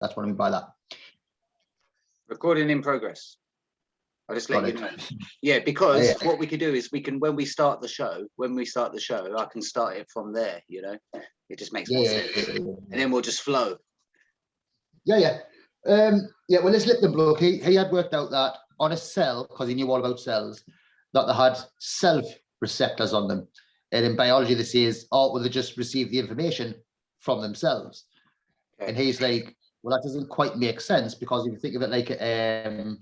That's what I mean by that. Recording in progress. I'll just let you know. Yeah, because what we can do is we can, when we start the show, I can start it from there, you know. It just makes more sense. And then we'll just flow. Yeah, well, this Lipton bloke, he had worked out that on a cell, because he knew all about cells, that they had self-receptors on them. And in biology, this is, well, they just receive the information from themselves. Okay. And he's like, well, that doesn't quite make sense, because if you think of it like a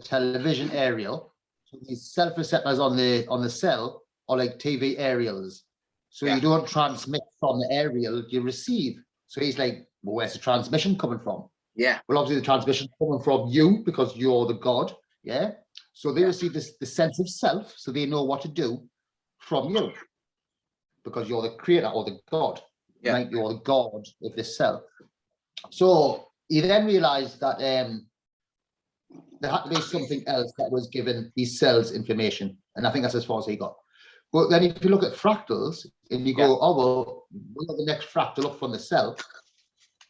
television aerial, so these self-receptors on the cell are like TV aerials. So you don't transmit from the aerial, you receive. So he's like, well, where's the transmission coming from? Yeah. Well, obviously the transmission coming from you, because you're the God. Yeah. So they receive the sense of self, so they know what to do from you, because you're the creator or the God. Yeah. Right? You're the God of this cell. So he then realized that there had to be something else that was giving these cells information. And I think that's as far as he got. But then if you look at fractals and you go, oh, well, we'll have the next fractal up from the cell.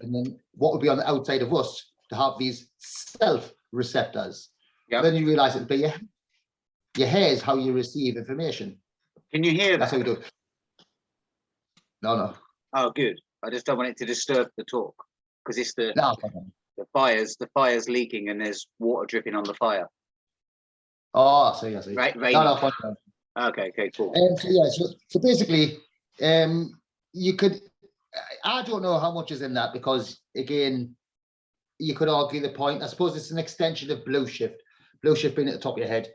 And then what would be on the outside of us to have these self-receptors? Yep. Then you realize it'd be your hair is how you receive information. Can you hear that? That's how you do it. No. Oh, good. I just don't want it to disturb the talk, because it's the fire's leaking and there's water dripping on the fire. Oh, I see. Right. No. Okay, cool. So basically, you could, I don't know how much is in that, because again, you could argue the point. I suppose it's an extension of blue shift being at the top of your head.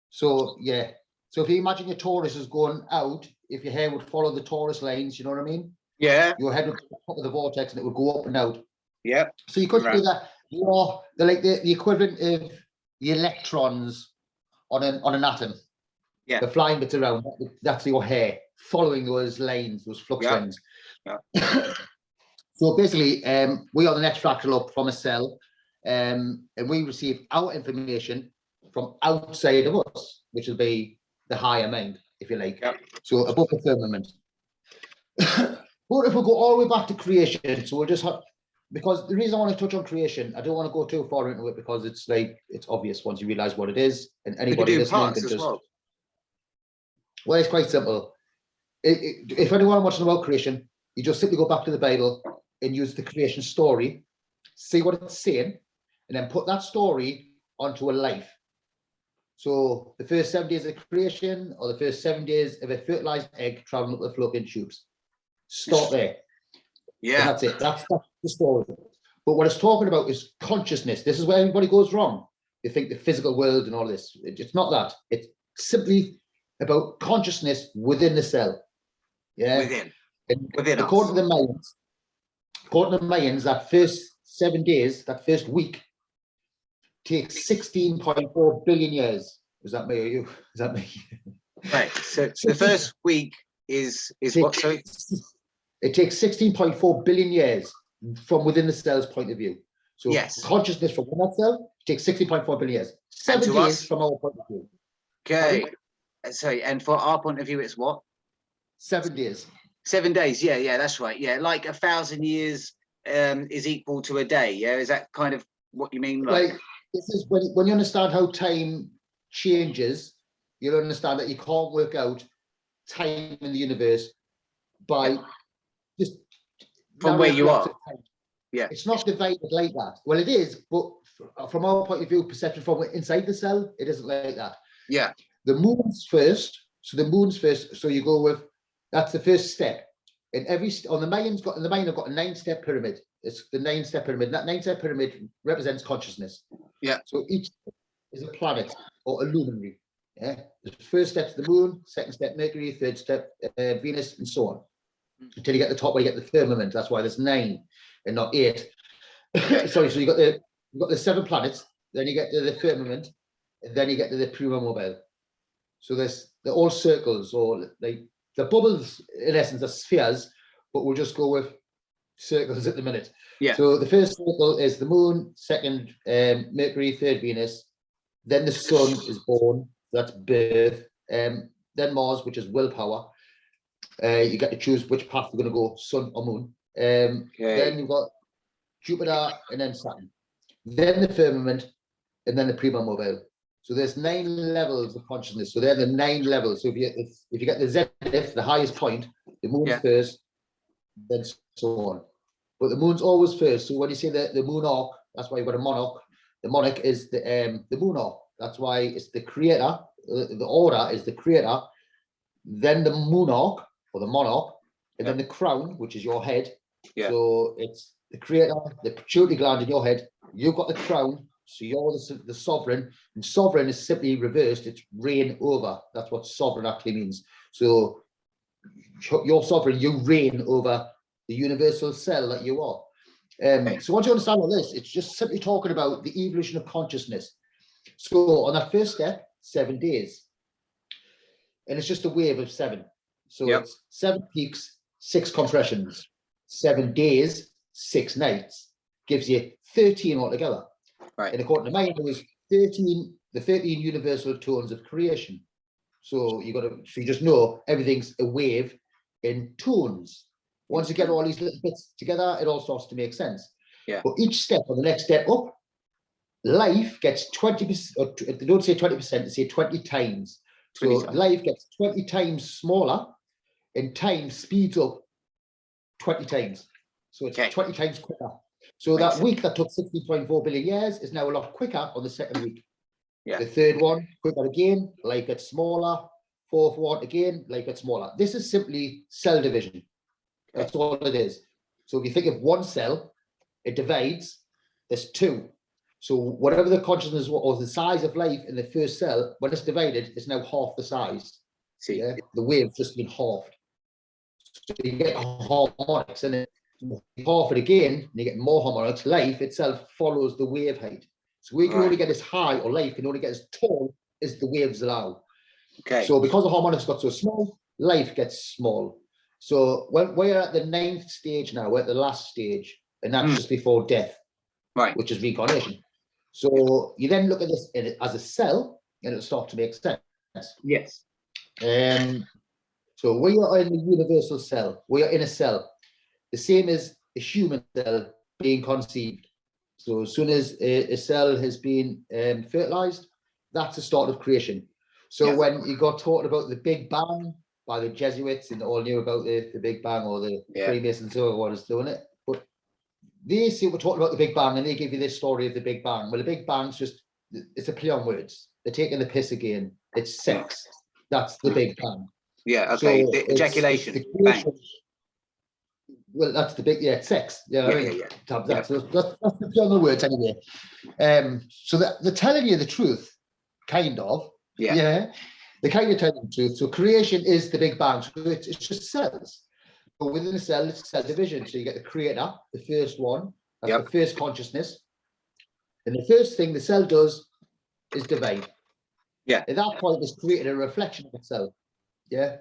So yeah, so if you imagine your torus is going out, if your hair would follow the torus lines, you know what I mean? Yeah. Your head would go up the vortex and it would go up and out. Yeah. So you could say that you're like the equivalent of the electrons on an atom. Yeah. The flying bits around, that's your hair following those lines, those flux lines. Yeah. So basically, we are the next fractal up from a cell, and we receive our information from outside of us, which will be the higher mind, if you like. Yep. So above the firmament. But if we go all the way back to creation, so we'll just have, because the reason I want to touch on creation, I don't want to go too far into it, because it's like, it's obvious once you realize what it is, and anybody listening can just. Well, it's quite simple. If anyone watching about creation, you just simply go back to the Bible and use the creation story, see what it's saying, and then put that story onto a life. So the first 7 days of creation, or the first 7 days of a fertilized egg traveling up the fallopian tubes. Stop there. Yeah. And that's it. That's the story. But what it's talking about is consciousness. This is where everybody goes wrong. They think the physical world and all this. It's not that. It's simply about consciousness within the cell. Yeah. Within according to the Mayans, that first 7 days, that first week, takes 16.4 billion years. Is that me or you? Is that me? Right. So the first week is what? Sorry. It takes 16.4 billion years from within the cell's point of view. So consciousness from within that cell takes 16.4 billion years. 7 days from our point of view. Okay. Sorry, and for our point of view, it's what? 7 days. 7 days, yeah, that's right. Yeah, like 1,000 years is equal to a day. Yeah, is that kind of what you mean? Like this is when you understand how time changes, you'll understand that you can't work out time in the universe by just from where you are. Yeah, it's not divided like that. Well, it is, but from our point of view, perception from inside the cell, it isn't like that. Yeah. The moon's first, so you go with, that's the first step. And on the Mayan, have got a 9-step pyramid. It's the 9-step pyramid. That 9-step pyramid represents consciousness. Yeah. So each is a planet or a luminary. Yeah. The first step's the moon, second step Mercury, third step Venus, and so on. Until you get to the top where you get the firmament. That's why there's 9 and not 8. Sorry, so you got the 7 planets, then you get to the firmament, and then you get to the prima mobile. So they're all circles, or the bubbles in essence are spheres, but we'll just go with circles at the minute. Yeah. So the first circle is the moon, second Mercury, third Venus, then the sun is born, that's birth, then Mars, which is willpower. You get to choose which path you're going to go, sun or moon. Then you've got Jupiter, and then Saturn. Then the firmament, and then the prima-mobile. So there's 9 levels of consciousness. So they're the 9 levels. So if you get the zenith, the highest point, the moon's first, then so on. But the moon's always first. So when you say the monarch, that's why you've got a monarch. The monarch is the monarch. That's why it's the creator. The order is the creator, then the monarch or the monarch, and then the crown, which is your head. So it's the creator, the pituitary gland in your head. You've got the crown, so you're the sovereign. And sovereign is simply reversed. It's reign over. That's what sovereign actually means. So you're sovereign. You reign over the universal cell that you are. So once you understand all this, it's just simply talking about the evolution of consciousness. So on that first step, 7 days. And it's just a wave of 7. So it's 7 peaks, 6 compressions, 7 days, 6 nights, gives you 13 altogether. Right. And according to mine, it was 13, the 13 universal tones of creation. So so you just know everything's a wave in tones. Once you get all these little bits together, it all starts to make sense. Yeah. But each step, or the next step up, life gets 20%, or they don't say 20%, they say 20 times. So life gets 20 times smaller, and time speeds up 20 times. So it's 20 times quicker. So that week that took 60.4 billion years is now a lot quicker on the second week. Yeah. The third one, quicker again, life gets smaller. Fourth one, again, life gets smaller. This is simply cell division. That's all it is. So if you think of one cell, it divides, there's 2. So whatever the consciousness or the size of life in the first cell, when it's divided, it's now half the size. See, yeah? The wave's just been halved. So you get harmonics, and then you half it again, and you get more harmonics. Life itself follows the wave height. So we can only get as high, or life can only get as tall as the waves allow. Okay. So because the harmonics got so small, life gets small. So we're at the 9th stage now, we're at the last stage, and that's just before death, which is reincarnation. So you then look at this as a cell, and it'll start to make sense. Yes. So we are in the universal cell. We are in a cell, the same as a human cell being conceived. So as soon as a cell has been fertilized, that's the start of creation. So when you got taught about the Big Bang by the Jesuits, and all knew about the Big Bang, or the Freemasons, whoever was doing it, but they see we're talking about the Big Bang, and they give you this story of the Big Bang. Well, the Big Bang's it's a play on words. They're taking the piss again. It's sex. That's the Big Bang. Yeah, okay. So the ejaculation. Well, that's the big, it's sex. Yeah. That's the play on the words anyway. So they're telling you the truth, kind of. Yeah. They're kind of telling you the truth. So creation is the Big Bang. So it's just cells. But within a cell, it's cell division. So you get the creator, the first one, that's the first consciousness. And the first thing the cell does is divide. Yeah. At that point, it's created a reflection of itself. Yeah.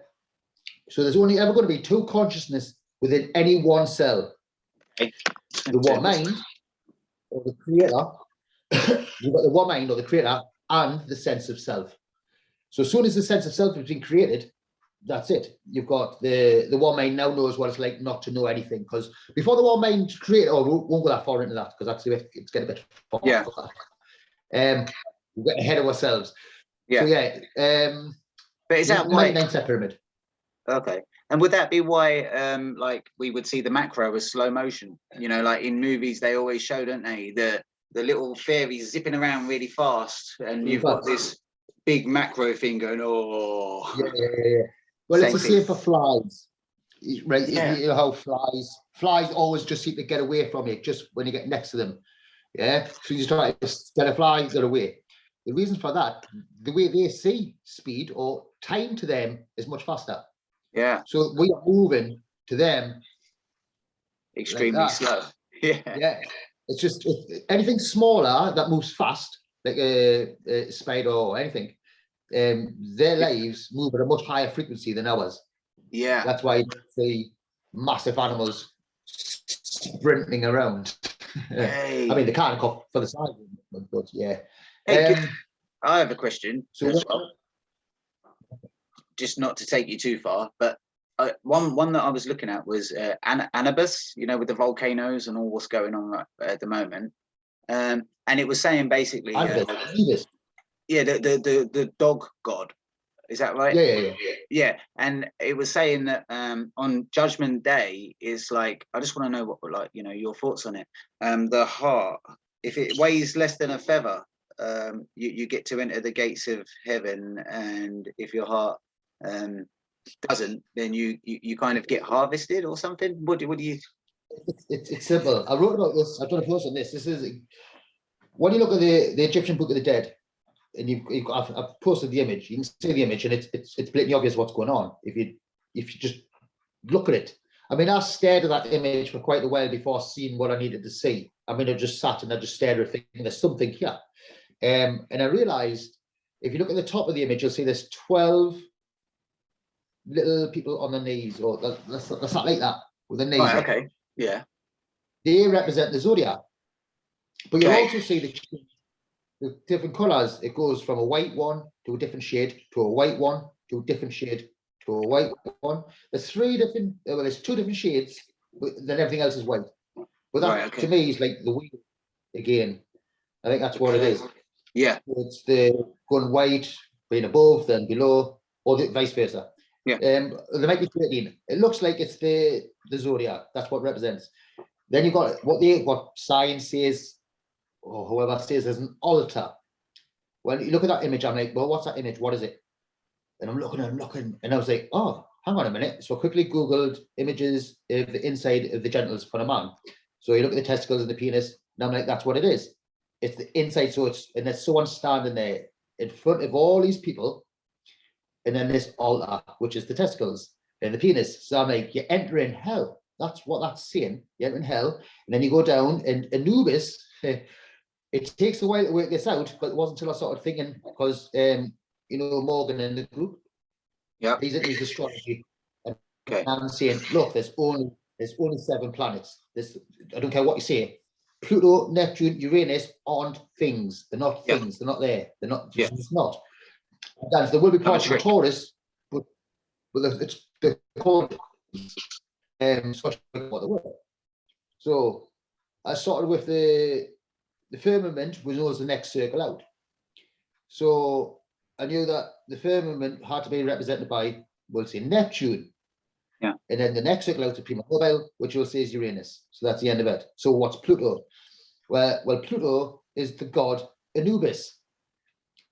So there's only ever going to be 2 consciousness within any one cell. The one mind, or the creator, you've got the one mind, or the creator, and the sense of self. So as soon as the sense of self has been created, that's it. You've got the one mind now knows what it's like not to know anything. Because before the one mind created, we won't go that far into that, because that's it's getting a bit far. Yeah. We're getting ahead of ourselves. Yeah. So but is that why 99-step pyramid? Okay. And would that be why like we would see the macro as slow motion? You know, like in movies they always show, don't they, the little fairies zipping around really fast, and you've got this big macro thing going, Yeah. Well, it's the same for flies, right? Yeah. You know how flies always just seem to get away from you just when you get next to them. Yeah. So you just try to get a fly, get away. The reason for that, the way they see speed or time to them is much faster. Yeah. So we are moving to them extremely slow. Yeah. Yeah. It's just anything smaller that moves fast, like a spider or anything, their lives move at a much higher frequency than ours. Yeah. That's why you see massive animals sprinting around. Hey. I mean, they can't go for the size, but yeah. Hey, I have a question as well. Just not to take you too far, but one that I was looking at was Anubis, you know, with the volcanoes and all what's going on at the moment. And it was saying basically, Anubis. yeah, the dog god. Is that right? Yeah. And it was saying that on Judgment Day is like, I just want to know what, like, you know, your thoughts on it. The heart, if it weighs less than a feather, you get to enter the gates of heaven, and if your heart doesn't, then you kind of get harvested or something. What do you? It's simple. I wrote about this. I've done a post on this. This is when you look at the Egyptian Book of the Dead. And I've posted the image. You can see the image, and it's blatantly obvious what's going on if you just look at it. I mean, I stared at that image for quite a while before seeing what I needed to see. I mean, I just sat and I just stared at it, thinking there's something here. And I realized if you look at the top of the image, you'll see there's 12 little people on their knees, or that's not like that with their knees. Right, okay, yeah. They represent the zodiac, but you'll also see the different colors. It goes from a white one to a different shade, to a white one to a different shade, to a white one. There's there's 2 different shades, but then everything else is white. But that to me is like the wheel again. I think that's what it is. Yeah. It's the going white, being above, then below, or vice versa. Yeah. There might be 13. It looks like it's the zodiac. That's what it represents. Then you've got what science says, or whoever says there's an altar. When you look at that image, I'm like, well, what's that image? What is it? And I'm looking, and I was like, oh, hang on a minute. So I quickly Googled images of the inside of the genitals for a man. So you look at the testicles and the penis, and I'm like, that's what it is. It's the inside. So and there's someone standing there in front of all these people, and then this altar, which is the testicles and the penis. So I'm like, you're entering hell. That's what that's saying. You're entering hell, and then you go down, and Anubis. It takes a while to work this out, but it wasn't until I started thinking, because Morgan in the group, he's into astrology, and I'm saying, look, there's only 7 planets. I don't care what you say. Pluto, Neptune, Uranus aren't things. They're not things. They're not there. They're not. It's not. And there will be parts of Taurus, but they're called such what they were. So I started with the firmament was known as the next circle out. So I knew that the firmament had to be represented by, we'll say, Neptune. Yeah. And then the next circle out to Prima Mobile, which we'll say is Uranus. So that's the end of it. So what's Pluto? Well, Pluto is the god Anubis.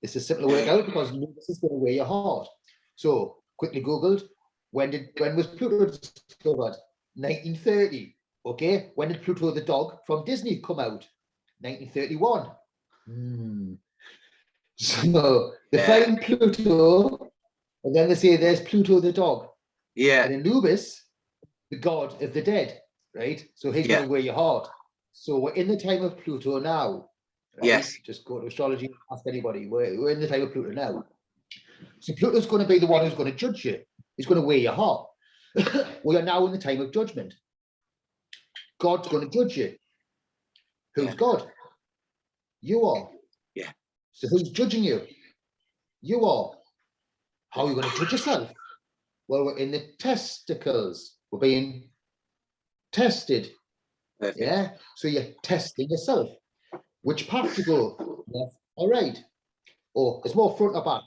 This is simple to work out because Anubis is going to wear your heart. So quickly Googled, when was Pluto discovered? 1930. Okay. When did Pluto the dog from Disney come out? 1931. So they find Pluto, and then they say there's Pluto the dog. Yeah. And Anubis, the god of the dead, right? So he's going to wear your heart. So we're in the time of Pluto now. Right? Yes. Just go to astrology, ask anybody. We're in the time of Pluto now. So Pluto's going to be the one who's going to judge you. He's going to wear your heart. We are now in the time of judgment. God's going to judge you. Who's God? You are. Yeah. So who's judging you? You are. How are you going to judge yourself? Well, we're in the testicles. We're being tested. Perfect. Yeah. So you're testing yourself. Which path to go? Left or right? Or it's more front or back?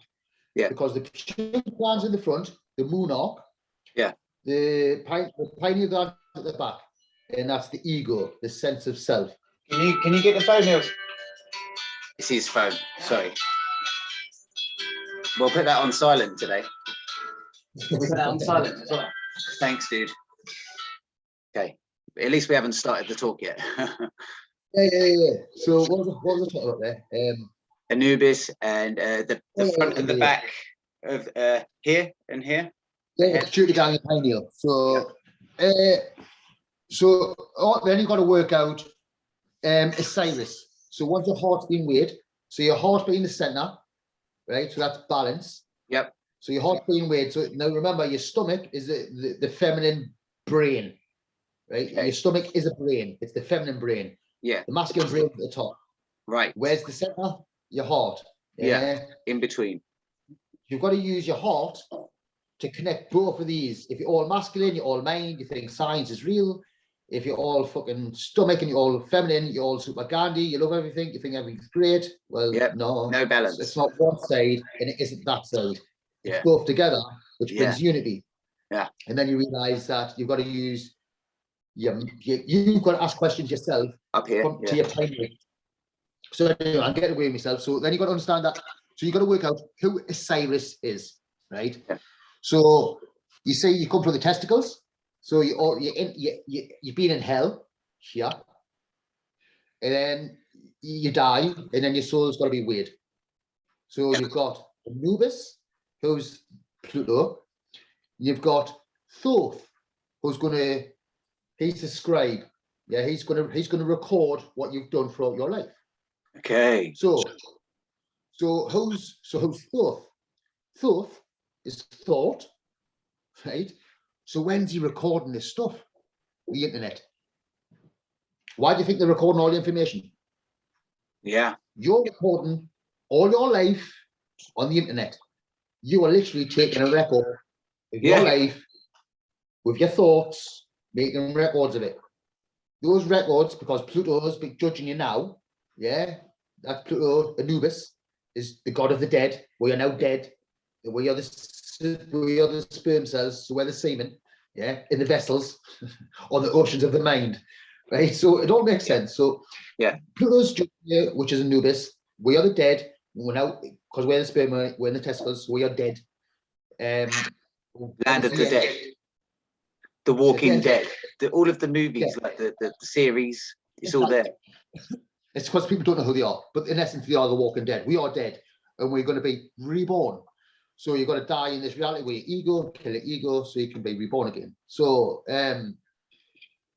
Yeah. Because the pituitary gland's in the front, the monarch. Yeah. The pineal gland at the back, and that's the ego, the sense of self. Can you get the phone, Niels? It's his phone. Sorry. We'll put that on silent today. We'll put that on silent as well. Thanks, dude. Okay. At least we haven't started the talk yet. Yeah. So what was I talking about there? Anubis and the front and the back of here and here. Yeah, pituitary gland and pineal. So, then you've got to work out a Cyrus. So once your heart's been weighed, so your heart being the center, right? So that's balance. Yep. So your heart's being weighed. So now remember, your stomach is the feminine brain, right? Okay. Your stomach is a brain. It's the feminine brain. Yeah. The masculine brain at the top. Right. Where's the center? Your heart. Yeah. In between. You've got to use your heart to connect both of these. If you're all masculine, you're all mind, you think science is real. If you're all fucking stomach and you're all feminine, you're all super Gandhi, you love everything, you think everything's great. Well, no balance. It's not one side and it isn't that side. It's Yeah. both together, which Yeah. brings unity. Yeah. And then you realize that you've got to use you've got to ask questions yourself up here to your primary. So anyway, I'm getting away with myself. So then you've got to understand that. So you've got to work out who a Cyrus is, right? Yeah. So you say you come from the testicles. So you've been in hell here, and then you die, and then your soul's got to be weird. So you've got Anubis, who's Pluto. You've got Thoth, who's he's the scribe. Yeah, he's gonna record what you've done throughout your life. Okay. So who's Thoth? Thoth is thought, right? So when's he recording this stuff? The internet. Why do you think they're recording all the information? Yeah. You're recording all your life on the internet. You are literally taking a record of your life with your thoughts, making records of it. Those records, because Pluto's judging you now, yeah, that's Pluto, Anubis, is the god of the dead. We are now dead. We are the sperm cells, so we're the semen, yeah, in the vessels on the oceans of the mind, right? So it all makes sense. So yeah, Pluto's judging you, which is Anubis. We are the dead. We're now, because we're the sperm, we're in the testicles, so we are dead. Land of the Dead. The Walking Dead, all of the movies, like the series, it's all there. It's because people don't know who they are, but in essence, they are the Walking Dead. We are dead, and we're going to be reborn. So you've got to die in this reality where your ego, kill your ego, so you can be reborn again. So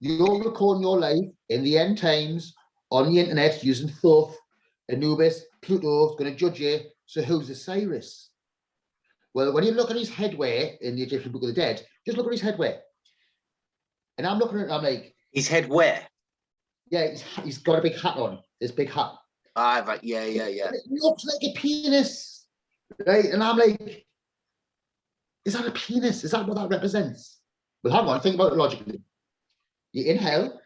you're recording your life in the end times on the internet using Thoth, Anubis, Pluto is going to judge you. So who's the Cyrus? Well, when you look at his headwear in the Egyptian Book of the Dead, just look at his headwear. And I'm looking at it, I'm like... His head where? Yeah, he's got a big hat on, this big hat. Ah, right, yeah. It looks like a penis, right? And I'm like, is that a penis? Is that what that represents? Well, hang on, think about it logically. You're in hell,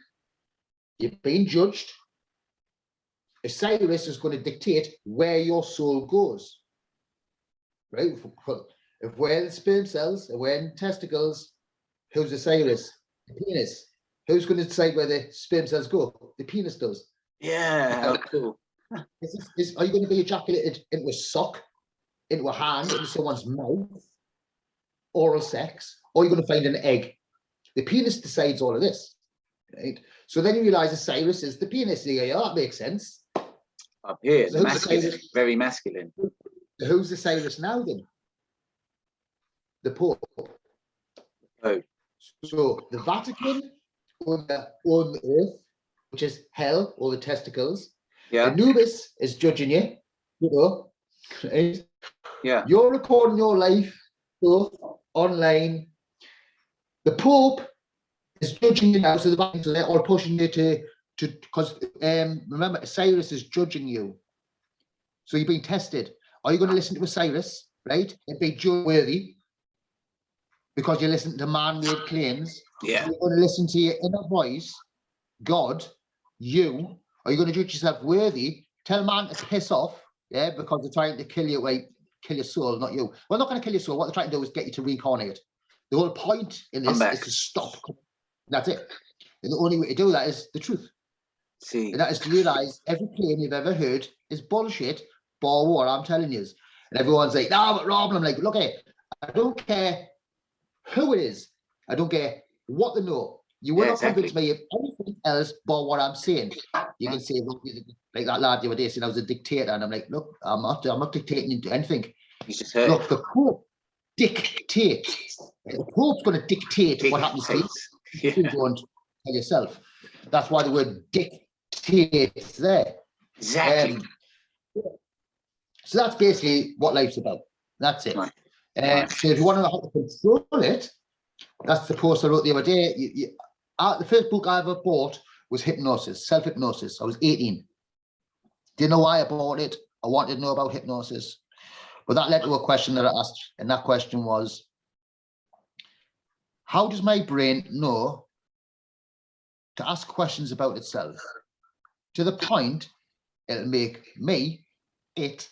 you're being judged. Cyrus is going to dictate where your soul goes, right? If we're the sperm cells, if we're in testicles, who's the Cyrus? The penis. Who's going to decide where the sperm cells go? The penis does. Yeah, how cool. Are you going to be ejaculated into a sock, into a hand, into someone's mouth, oral sex, or are you going to find an egg? The penis decides all of this, right? So then you realize the Cyrus is the penis. You go, yeah, that makes sense. Up here, So masculine, very masculine. Who's the Cyrus now then? The Pope. Oh. So the Vatican on the earth, which is hell or the testicles. Yeah. Anubis is judging you, right? Yeah. You're recording your life online. The Pope is judging you now, so they're all pushing you to because remember, Cyrus is judging you. So you're being tested. Are you going to listen to a Cyrus, right, and be judge worthy because you listen to man-made claims? Yeah. You're going to listen to your inner voice, God, you. Are you going to judge yourself worthy? Tell man to piss off, yeah, because they're trying to kill you, right? Kill your soul, not you. Well, not going to kill your soul. What they're trying to do is get you to reincarnate. The whole point in this is to stop. That's it. And the only way to do that is the truth. See. And that is to realize every claim you've ever heard is bullshit, bar what I'm telling you. And everyone's like, no, but Rob, and I'm like, look, I don't care who it is. I don't care what they know. You will not convince me of anything else but what I'm saying. You can say, look, like that lad the other day saying I was a dictator, and I'm like, look, I'm not dictating into anything. You just heard. Look, the Pope dictates. The Pope's going to dictate what happens to you. You don't tell yourself. That's why the word dictates there. Exactly. So that's basically what life's about. That's it. Right. So if you want to know how to control it, that's the post I wrote the other day. The first book I ever bought was hypnosis, self-hypnosis. I was 18. Didn't know why I bought it. I wanted to know about hypnosis. But that led to a question that I asked, and that question was, how does my brain know to ask questions about itself to the point it'll make it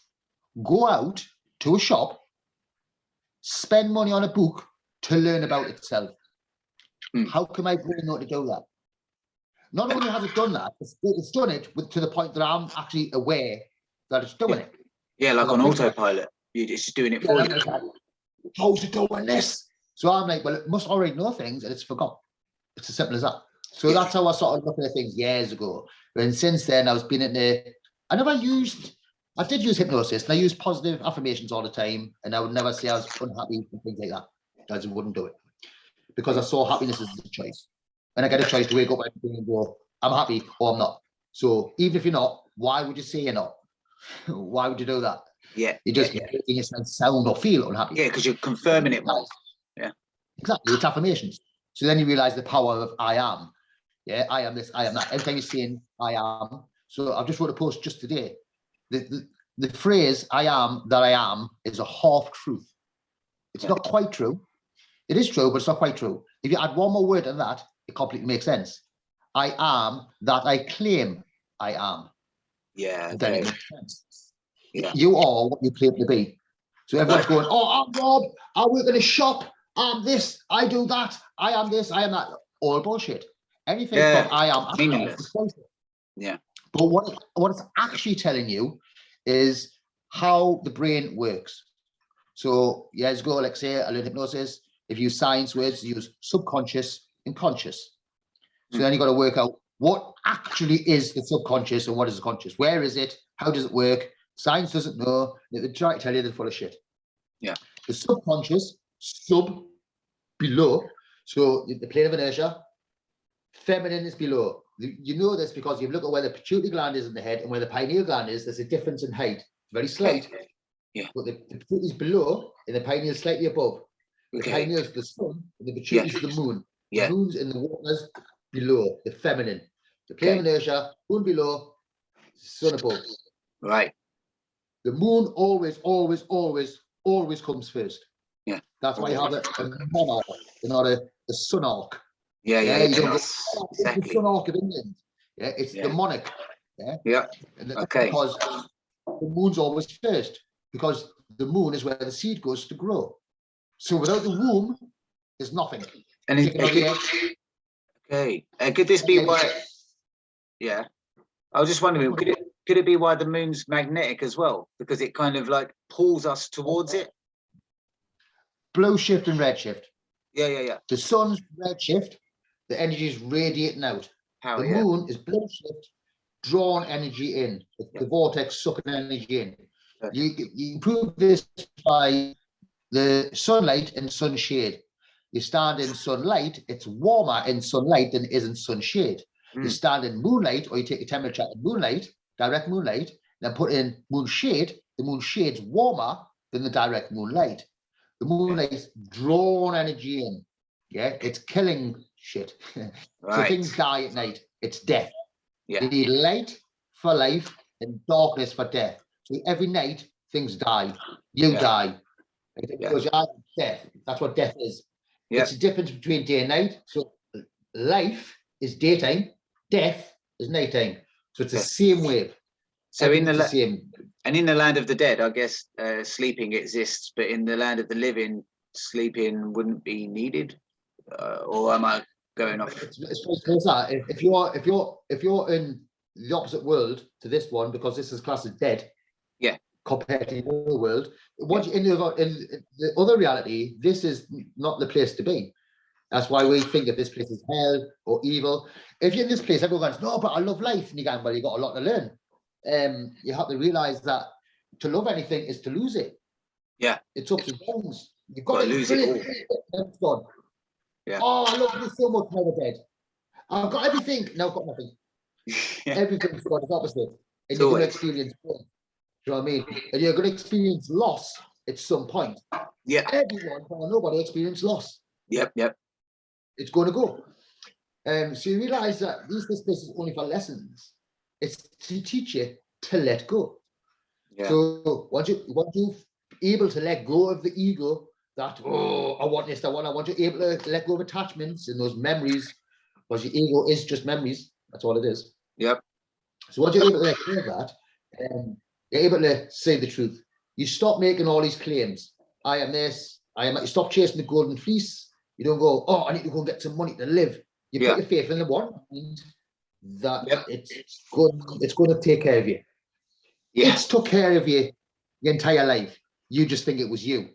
go out to a shop, spend money on a book to learn about itself? How can my brain know to do that? Not only has it done that, it's done it to the point that I'm actually aware that it's doing it. Yeah, like on autopilot. It's just doing it for you. Like, how's it doing this? So I'm like, well, it must already know things and it's forgot. It's as simple as that. So that's how I started looking at things years ago. And since then, I was been in there. I did use hypnosis, and I used positive affirmations all the time. And I would never say I was unhappy and things like that. I just wouldn't do it because I saw happiness as a choice. And I get a choice to wake up and go, I'm happy or I'm not. So even if you're not, why would you say you're not? Why would you do that? Yeah. You're just making yourself sound or feel unhappy. Yeah, because you're confirming it more. Yeah. Exactly. It's affirmations. So then you realize the power of I am. Yeah, I am this, I am that. Every time you're saying I am. So I've just wrote a post just today. The phrase I am that I am is a half truth. It's not quite true. It is true, but it's not quite true. If you add one more word than that, it completely makes sense. I am that I claim I am. Yeah. Then it makes sense. Yeah. You are what you claim to be. So everyone's going, oh, I'm Rob, I work in a shop, I'm this, I do that, I am this, I am that. All bullshit. Anything from I am meaningless. Yeah. But what it's actually telling you is how the brain works. So years ago, like say, I learned hypnosis. If you use science words, you use subconscious and conscious. So then you got to work out what actually is the subconscious and what is the conscious. Where is it? How does it work? Science doesn't know. They try to tell you they're full of shit. Yeah. The subconscious, below. So the plane of inertia, feminine is below. You know this because you look at where the pituitary gland is in the head and where the pineal gland is. There's a difference in height. It's very slight. Yeah. But the pituitary is below and the pineal is slightly above. The pineal is the sun and the pituitary is the moon. Yeah. The moon's in the waters below, the feminine. The plane of inertia, moon below, sun above. Right. The moon always comes first. Yeah. That's why you have a monarch, not a sun arc. Yeah. You don't exactly. the sun arc of England. Yeah, it's the monarch. Yeah. Yeah. Because the moon's always first, because the moon is where the seed goes to grow. So without the womb, there's nothing. And could this be why? Yeah. I was just wondering, could it be why the moon's magnetic as well? Because it kind of like pulls us towards it? Blue shift and red shift. Yeah. The sun's red shift, the energy is radiating out. The moon is blue shift, drawn energy in. The vortex sucking energy in. You prove this by the sunlight and sunshade. You stand in sunlight, it's warmer in sunlight than it is in sunshade. You stand in moonlight, or you take a temperature in moonlight, direct moonlight, then put in moonshade. The moonshade's warmer than the direct moonlight. The moonlight's drawn energy in. Yeah, it's killing shit. So things die at night. It's death. You need light for life and darkness for death. So every night things die. You die. Because you have death. That's what death is. It's the difference between day and night. So life is daytime, death is nighttime. So it's the same wave. So in the land of the dead, I guess sleeping exists, but in the land of the living, sleeping wouldn't be needed. Or am I going off? It's that. If you're in the opposite world to this one, because this is classed as dead, compared to the other world, once you're in the other reality, this is not the place to be. That's why we think that this place is hell or evil. If you're in this place, everyone goes, no, but I love life. And you go, well, you got a lot to learn. You have to realize that to love anything is to lose it. Yeah. It's ups and downs. You've got to lose it all. It's gone. Yeah. Oh, I love this so much, now we're dead. I've got everything. Now I've got nothing. Everything's got its opposite. And you're going to experience pain. Do you know what I mean? And you're going to experience loss at some point. Yeah. Everyone, nobody experience loss. Yep. It's going to go. So you realize that this place is only for lessons. It's to teach you to let go. Yeah. So once you're able to let go of the ego that, oh, I want this, I want to be able to let go of attachments and those memories, because your ego is just memories. That's all it is. Yep. So once you're able to let go of that, you're able to say the truth. You stop making all these claims. I am this, I am that. You stop chasing the golden fleece. You don't go, oh, I need to go and get some money to live. You put your faith in the one that it's going to take care of you. Yeah. It's took care of you your entire life. You just think it was you.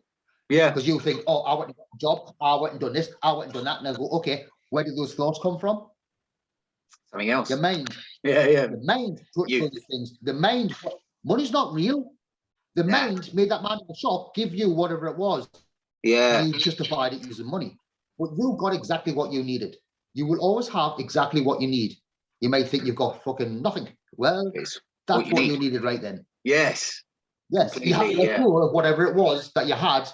Yeah. Because you think, oh, I went and got a job, I went and done this, I went and done that. And I go, okay, where did those thoughts come from? Something else. Your mind. Yeah. The mind put those things. The mind, money's not real. The mind made that man in the shop give you whatever it was. Yeah. You justified it using money. But you got exactly what you needed. You will always have exactly what you need. You might think you've got fucking nothing. Well, that's what you needed right then. Yes. Yes, you have to let go of whatever it was that you had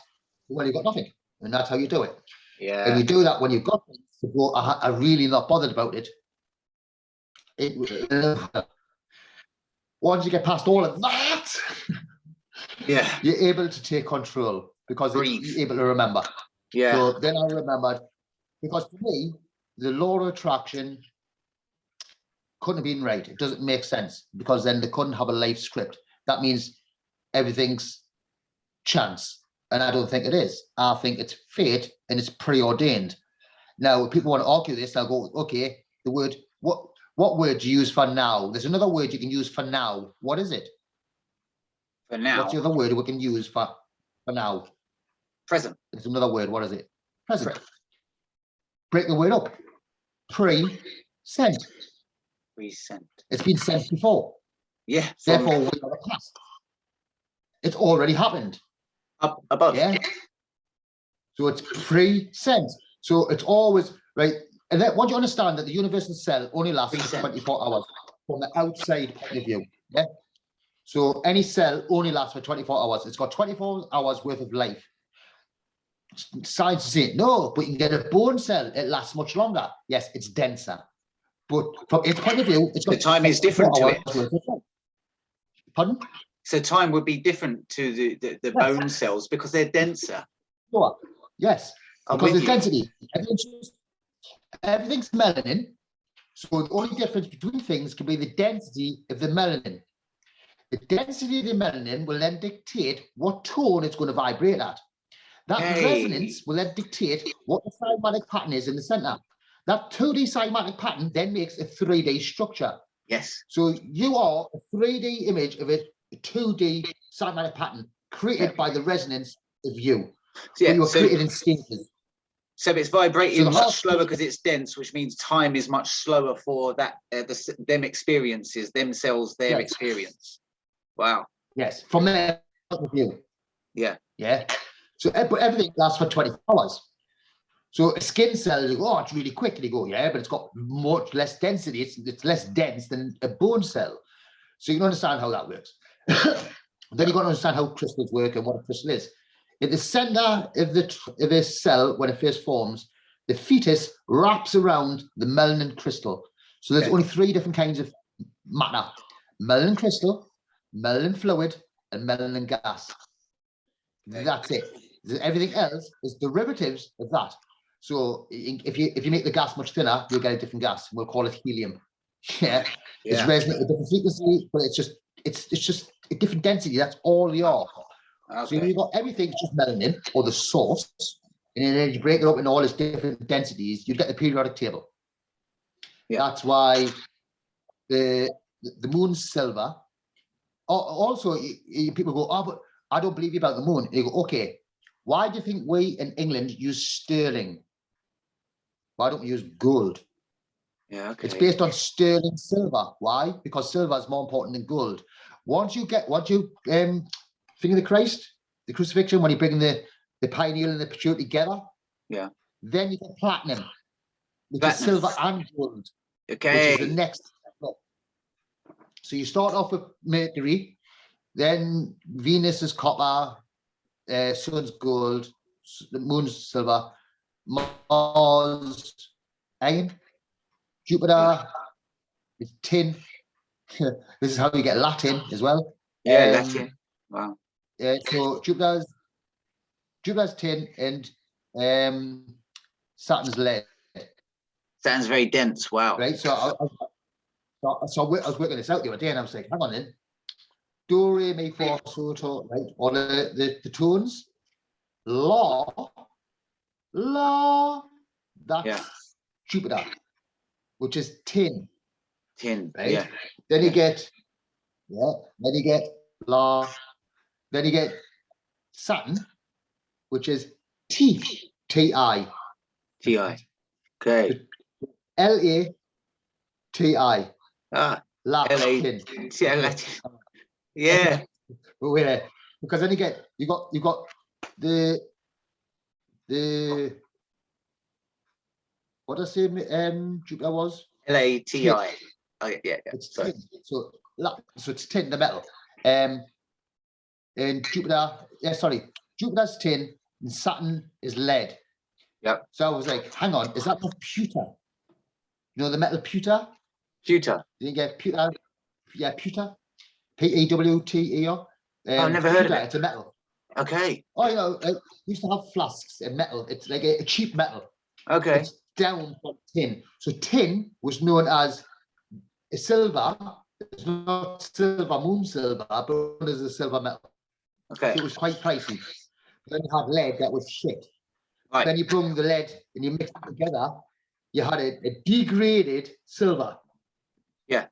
when you got nothing. And that's how you do it. Yeah. And you do that when you've got things to go, I'm really not bothered about it. Once you get past all of that, you're able to take control because you're able to remember. Yeah. So then I remembered, because for me, the law of attraction couldn't have been right. It doesn't make sense, because then they couldn't have a life script. That means everything's chance. And I don't think it is. I think it's fate and it's preordained. Now, if people want to argue this, I'll go, okay, the word, what word do you use for now? There's another word you can use for now. What is it? For now. What's the other word we can use for now? Present. There's another word. What is it? Present. Break the word up. Pre-sent. Pre-sent. It's been sent before. Yeah. Therefore, we are the past. It's already happened. Up above. Yeah. So it's pre-sent. So it's always right. And then once you understand that the universal cell only lasts for 24 hours from the outside point of view. Yeah. So any cell only lasts for 24 hours. It's got 24 hours worth of life. Science is saying no, but you can get a bone cell. It lasts much longer. Yes, it's denser. But from its point of view, it's got the time is different to it. Pardon? So time would be different to the bone cells because they're denser. Sure. Yes. Because there's density. Everything's melanin. So the only difference between things can be the density of the melanin. The density of the melanin will then dictate what tone it's going to vibrate at. That resonance will then dictate what the cymatic pattern is in the center. That 2D cymatic pattern then makes a 3D structure. Yes. So you are a 3D image of a 2D cymatic pattern created by the resonance of you. Yeah, you were created instinctively. So it's vibrating much slower because it's dense, which means time is much slower for that them experiences, themselves, their experience. Wow. Yes, from their point of view. Yeah. Yeah. So but everything lasts for 24 hours. So a skin cell, you go, oh, it's really quick. And you go, yeah, but it's got much less density. It's less dense than a bone cell. So you can understand how that works. Then you've got to understand how crystals work and what a crystal is. In the center of the cell, when it first forms, the fetus wraps around the melanin crystal. So there's only 3 different kinds of matter: melanin crystal, melanin fluid, and melanin gas. That's it. Everything else is derivatives of that. So if you make the gas much thinner, you'll get a different gas. We'll call it helium. Yeah. It's resonant at a different frequency, but it's just a different density. That's all you are. So you've got everything just melanin, or the source, and then you break it up into all its different densities, you get the periodic table. That's why the moon's silver. Also, people go, oh, but I don't believe you about the moon. And you go, okay, why do you think we in England use sterling? Why don't we use gold? Yeah, okay. It's based on sterling silver. Why? Because silver is more important than gold. Once you think of the Christ, the crucifixion, when you bring the pineal and the pituitary together, then you get platinum, which is silver and gold, which is the next step up. So you start off with Mercury, then Venus is copper, Sun's gold, the moon's silver, Mars, iron, Jupiter is tin. This is how you get Latin as well. Yeah, Latin. Wow. So Jupiter's Jupiter's tin, and Saturn's lead. Sounds very dense. Wow. Right. So I was working this out the other day, and I was like, hang on then. Do, re, mi, fa, sol, to, right? All the tones. La, that's Jupiter, which is tin. Tin. Right. Yeah. Then you get, then you get La. Then you get Saturn, which is T, T-I. T-I. Okay. L-A-T-I. Ah. Latin. Yeah. Yeah. Because then you got the what did I say Jupiter was? L-A-T-I. Oh, yeah. It's tin. So it's tin, the metal. And Jupiter, Jupiter's tin and Saturn is lead. Yep. So I was like, hang on, is that not pewter? You know the metal pewter? Pewter. You didn't get pewter? Yeah, pewter. P-E-W-T-E-R. I've never heard of it. It's a metal. Okay. Oh, you know, we used to have flasks in metal. It's like a cheap metal. Okay. It's down from tin. So tin was known as a silver. It's not silver, moon silver, but it's a silver metal. Okay. So it was quite pricey. Then you had lead that was shit. Right. Then you bring the lead and you mix it together. You had a degraded silver. Yeah.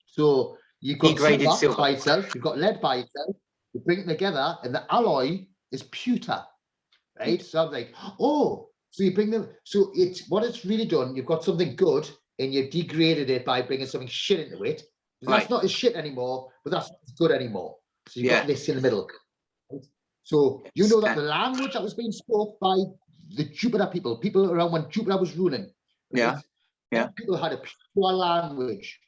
So you've got Degraded silver by itself. You've got lead by itself. You bring it together, and the alloy is pewter, right? So I was like, oh, so you bring them. So it's what it's really done. You've got something good, and you've degraded it by bringing something shit into it. That's not as shit anymore, but that's not as good anymore. So you've got this in the middle. Right? So you know that the language that was being spoke by the Jupiter people around when Jupiter was ruling, right? Yeah. People had a pure language,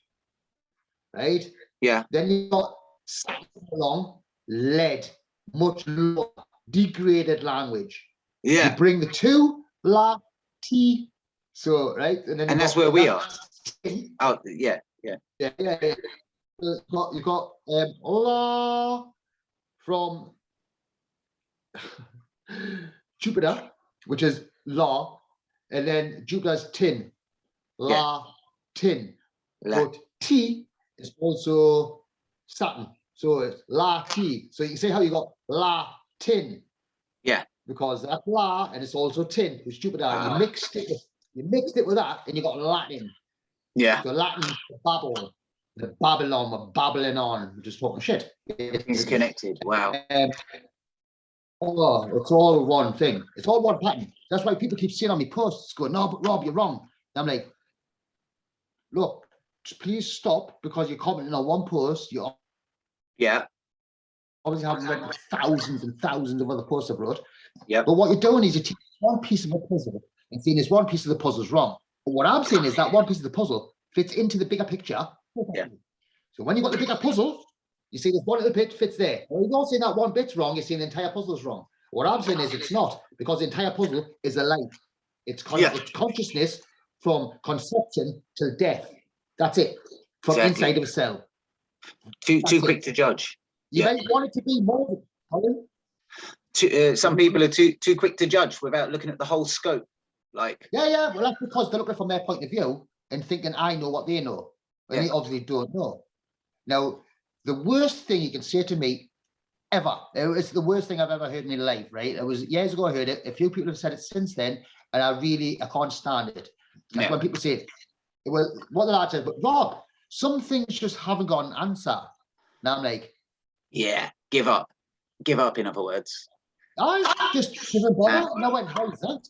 right? Yeah. Then you got Saturn along, lead, much lower, degraded language. Yeah. You bring the two, la, t, so right, and then that's where we are. Oh, yeah. You got la from Jupiter, which is la, and then Jupiter's tin, la, tin, but T is also Saturn, so it's la T. So you can see how you got la tin. Yeah. Because that's La, and it's also tin, it's Jupiter. And you mixed it with that, and you got Latin. Yeah. So Latin, Babel, the Babylon, we're babbling on, we're just talking shit. It's connected. Wow. Oh, it's all one thing. It's all one pattern. That's why people keep seeing on me posts going, no, but Rob, you're wrong. And I'm like, look, please stop, because you're commenting on one post. You obviously haven't read the thousands and thousands of other posts I've wrote. Yeah. But what you're doing is you're taking one piece of a puzzle and saying this one piece of the puzzle is wrong. But what I'm saying is that one piece of the puzzle fits into the bigger picture. Yeah. So when you've got the bigger puzzle, you see this one little bit fits there. Well, you're not saying that one bit's wrong, you're saying the entire puzzle is wrong. What I'm saying is it's not, because the entire puzzle is a life. It's consciousness from conception till death. That's it. From inside of a cell. Too quick to judge. You might want it to be more. Some people are too quick to judge without looking at the whole scope. Like well, that's because they're looking from their point of view and thinking I know what they know, and they obviously don't know. Now, the worst thing you can say to me ever, it's the worst thing I've ever heard in my life, right? It was years ago I heard it. A few people have said it since then, and I can't stand it. That's when people say, well, what the lad said, but Rob, some things just haven't got an answer. Now I'm like, yeah, give up. Give up, in other words. I just didn't bother. And I went, how is that?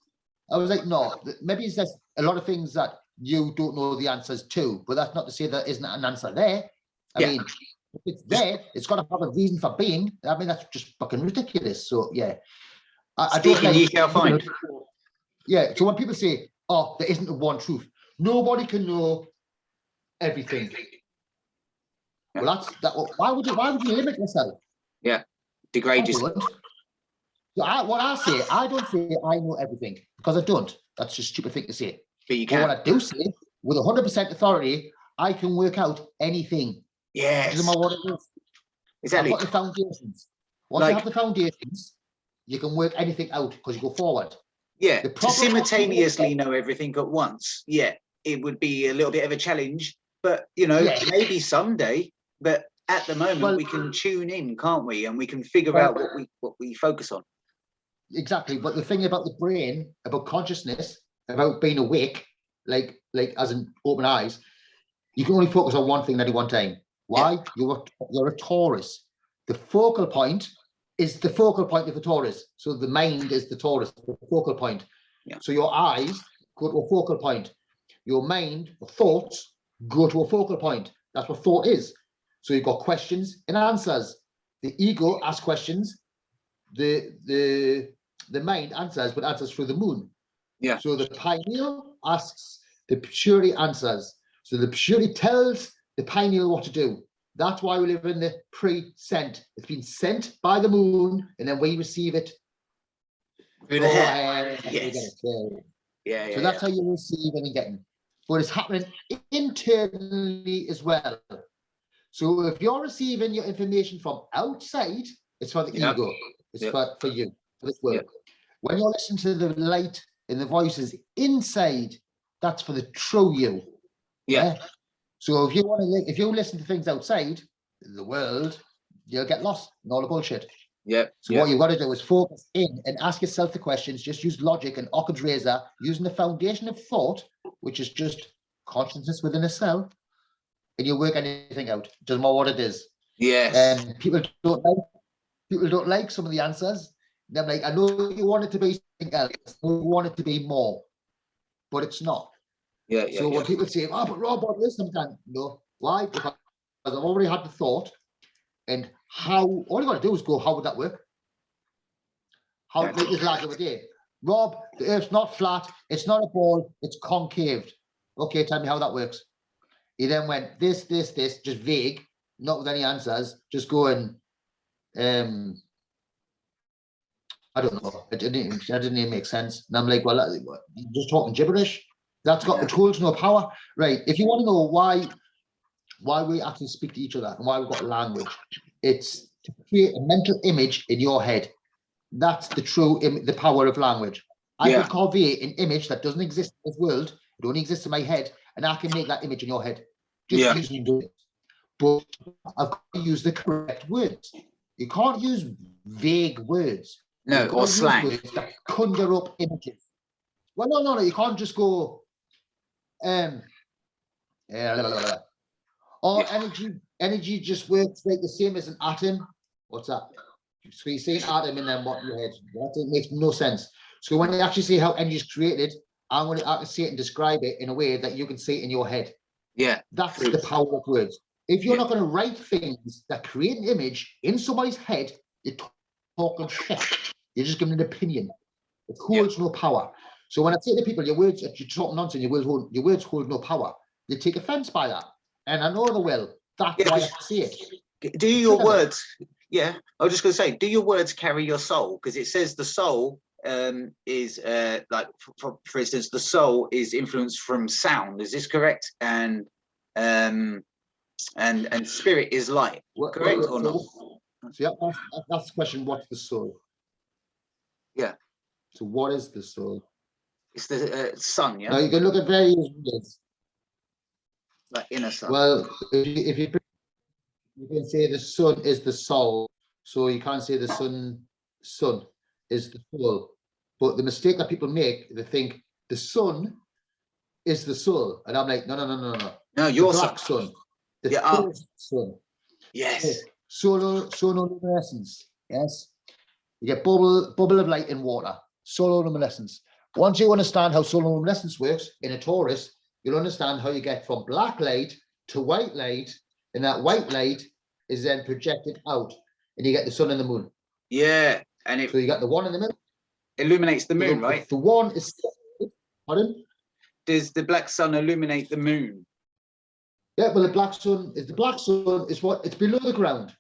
I was like, no, maybe it's just a lot of things that you don't know the answers to, but that's not to say there isn't an answer there. I mean, if it's there, it's got to have a reason for being. I mean, that's just fucking ridiculous. So, yeah. I don't like, you shall find. Yeah, so when people say, oh, there isn't one truth, nobody can know everything. Well, why would you limit yourself? Yeah, degrade yourself. So what I say, I don't say I know everything, because I don't. That's just a stupid thing to say. But you can. But what I do say, with 100% authority, I can work out anything. Yes. Doesn't matter what it is. Exactly. I've got the foundations. Once you have the foundations, you can work anything out because you go forward. Yeah, The to problem simultaneously know everything at once, yeah, it would be a little bit of a challenge, but you know, Yeah. maybe someday. But at the moment, Well, we can tune in, can't we? And we can figure well, out what we focus on. exactly. But the thing about the brain, about consciousness, about being awake, like as in open eyes, you can only focus on one thing at one time. Why? Yeah. You're a Taurus. The focal point is the focal point of the Taurus. So the mind is the Taurus, the focal point. Yeah. So your eyes go to a focal point. Your mind, or thoughts, go to a focal point. That's what thought is. So you've got questions and answers. The ego asks questions. The mind answers, but answers through the moon. Yeah. So the pineal asks, the pituitary answers. So the pituitary tells the pineal what to do. That's why we live in the pre-sent. It's been sent by the moon, and then we receive it through the head. Yes. Yeah. So that's how you receive and get it. But it's happening internally as well. So if you're receiving your information from outside, it's for the ego. It's for you, for this world. When you're listening to the light and the voices inside, that's for the true you. Yeah. So if you listen to things outside the world, you'll get lost in all the bullshit. So what you've got to do is focus in and ask yourself the questions. Just use logic and Occam's razor, using the foundation of thought, which is just consciousness within a cell, and you'll work anything out. It doesn't matter what it is. Yes. People don't like some of the answers. They're like, I know you want it to be something else. I know you want it to be more, but it's not. So when people say, "Oh, but Rob, what is something?" No, why? Because I've already had the thought, and all you got to do is go, how would that work? How, like this lad the other day, Rob, the Earth's not flat, it's not a ball, it's concaved. Okay, tell me how that works. He then went this, just vague, not with any answers, just going, I don't know. It didn't even make sense. And I'm like, well, you're just talking gibberish. That's got, it holds no power. Right. If you want to know why we actually speak to each other and why we've got language, it's to create a mental image in your head. That's the power of language. I can convey an image that doesn't exist in this world. It only exists in my head, and I can make that image in your head. Just using it. But I've got to use the correct words. You can't use vague words. No, or slang. Words that conjure up images. Well, no, you can't just go, energy just works like the same as an atom. What's that? So you say an atom and then what in your head? That makes no sense. So when you actually see how energy is created, I'm going to see it and describe it in a way that you can see it in your head. Yeah. That's the power of words. If you're not going to write things that create an image in somebody's head, you're talking shit. You're just giving an opinion. It holds no power. So when I say to people, you're talking nonsense, your words hold no power. They take offense by that. And I know they will. That's why I say it. Do your words, I was just going to say, do your words carry your soul? Because it says the soul is like, for instance, the soul is influenced from sound. Is this correct? And spirit is light. Correct or not? So that's the question. What's the soul? Yeah. So what is the soul? It's the sun. Yeah. Now you can look at various ways. Like inner sun. Well, if you can say the sun is the soul, so you can't say the sun is the soul. But the mistake that people make, they think the sun is the soul, and I'm like, no. No, your black sun. The sun. Yes. Sonoluminescence. Yes. You get bubble of light in water. Sonoluminescence. Once you understand how sonoluminescence works in a Taurus, you'll understand how you get from black light to white light, and that white light is then projected out, and you get the sun and the moon. Yeah, and so you got the one in the middle. Illuminates the moon, right? The one is. Pardon? Does the black sun illuminate the moon? Yeah, well, the black sun is what it's below the ground.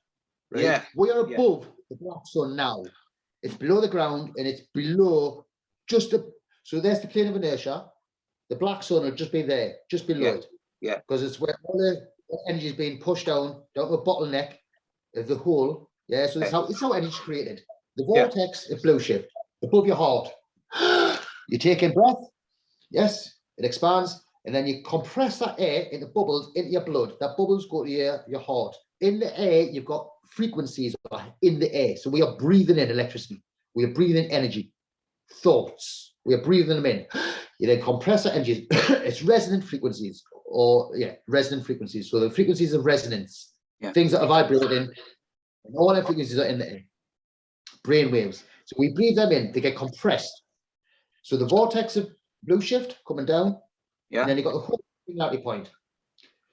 Right? Yeah, we are above the black sun now. It's below the ground, and it's below so there's the plane of inertia. The black sun will just be there, just below it. Yeah, because it's where all the energy is being pushed down to a bottleneck of the hole. Yeah, so it's how energy is created. the vortex of blue shift above your heart. You take in breath, yes, it expands, and then you compress that air into bubbles into your blood. That bubbles go to your heart. In the air, you've got frequencies in the air. So we are breathing in electricity. We are breathing energy, thoughts. We are breathing them in. You then compress that energy. It's resonant frequencies, resonant frequencies. So the frequencies of resonance, things that are vibrating, and all the frequencies are in the air. Brain waves. So we breathe them in, they get compressed. So the vortex of blue shift coming down, and then you got the whole singularity point.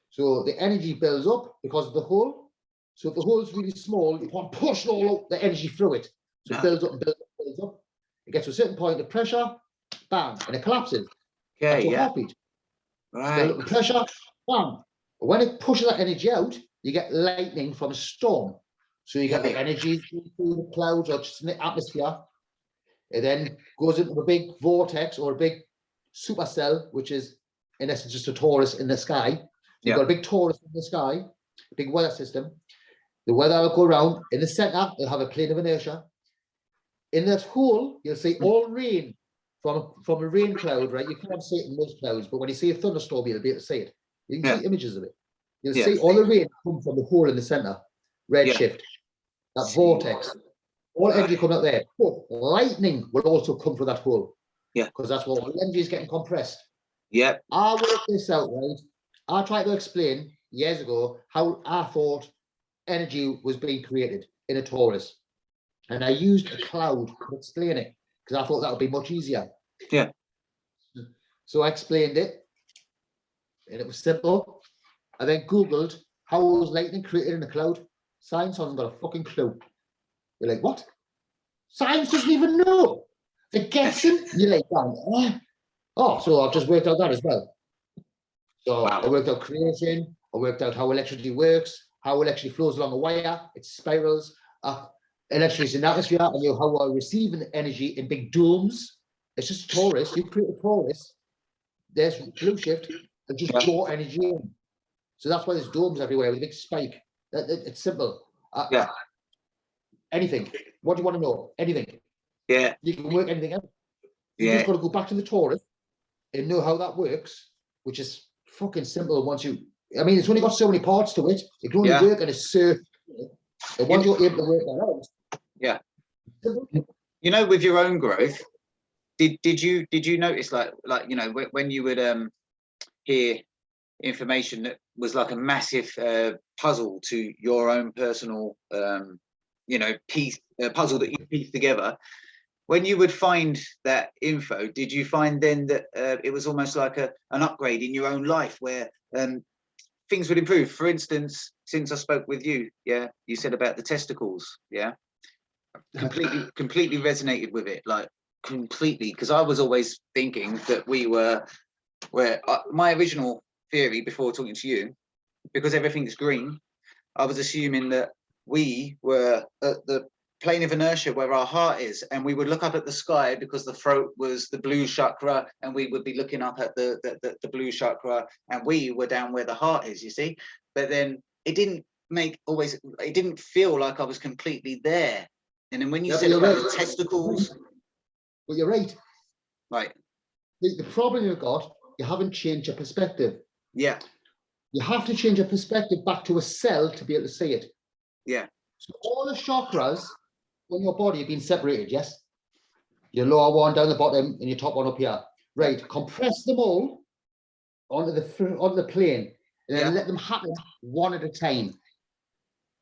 So the energy builds up because of the hole. So if the hole is really small, you can't push all the energy through it. So it builds up and builds up, builds up. It gets to a certain point of pressure, bam, and it collapses. That's your heartbeat. Right. Build up the pressure, bam. But when it pushes that energy out, you get lightning from a storm. So you get the energy through the clouds or just in the atmosphere. It then goes into a big vortex or a big supercell, which is in essence just a torus in the sky. So you've got a big torus in the sky, big weather system. The weather will go around. In the center, it'll have a plane of inertia. In that hole, you'll see all rain from a rain cloud, right? You can't see it in most clouds, but when you see a thunderstorm, you'll be able to see it. You can see images of it. You'll see all the rain come from the hole in the center, redshift, that vortex. All energy coming out there. But lightning will also come from that hole. Yeah. Because that's what all energy is getting compressed. Yeah. I worked this out, right? I tried to explain years ago how I thought energy was being created in a torus. And I used a cloud to explain it because I thought that would be much easier. Yeah. So I explained it, and it was simple. I then Googled how was lightning created in a cloud. Science hasn't got a fucking clue. You're like, what? Science doesn't even know. They're guessing. You're like, oh, so I've just worked out that as well. So I worked out creation. I worked out how electricity works, how electricity flows along a wire. It spirals. Electricity is in the atmosphere, and you know how we're receiving energy in big domes. It's just a torus. You create a torus. There's blue shift and just draw energy in. So that's why there's domes everywhere with a big spike. It's simple. Anything. What do you want to know? Anything. Yeah. You can work anything out. You just got to go back to the torus and know how that works, which is fucking simple once you. I mean, it's only got so many parts to it. It can only work in a certain. And once you're able to work that out. Yeah. You know, with your own growth, did you notice like you know when you would hear information that was like a massive puzzle to your own personal you know puzzle that you piece together, when you would find that info, did you find then that it was almost like an upgrade in your own life where things would improve? For instance, since I spoke with you, you said about the testicles, completely resonated with it, like completely, because I was always thinking that we were my original theory before talking to you, because everything's green, I was assuming that we were at the plane of inertia where our heart is, and we would look up at the sky because the throat was the blue chakra, and we would be looking up at the blue chakra, and we were down where the heart is, you see. But then it didn't feel like I was completely there. And then when you said about the testicles, well, you're right. Right. The problem you've got, you haven't changed your perspective. Yeah. You have to change your perspective back to a cell to be able to see it. Yeah. So all the chakras on your body have been separated, yes? Your lower one down the bottom and your top one up here. Right, compress them all onto the plane and then let them happen one at a time.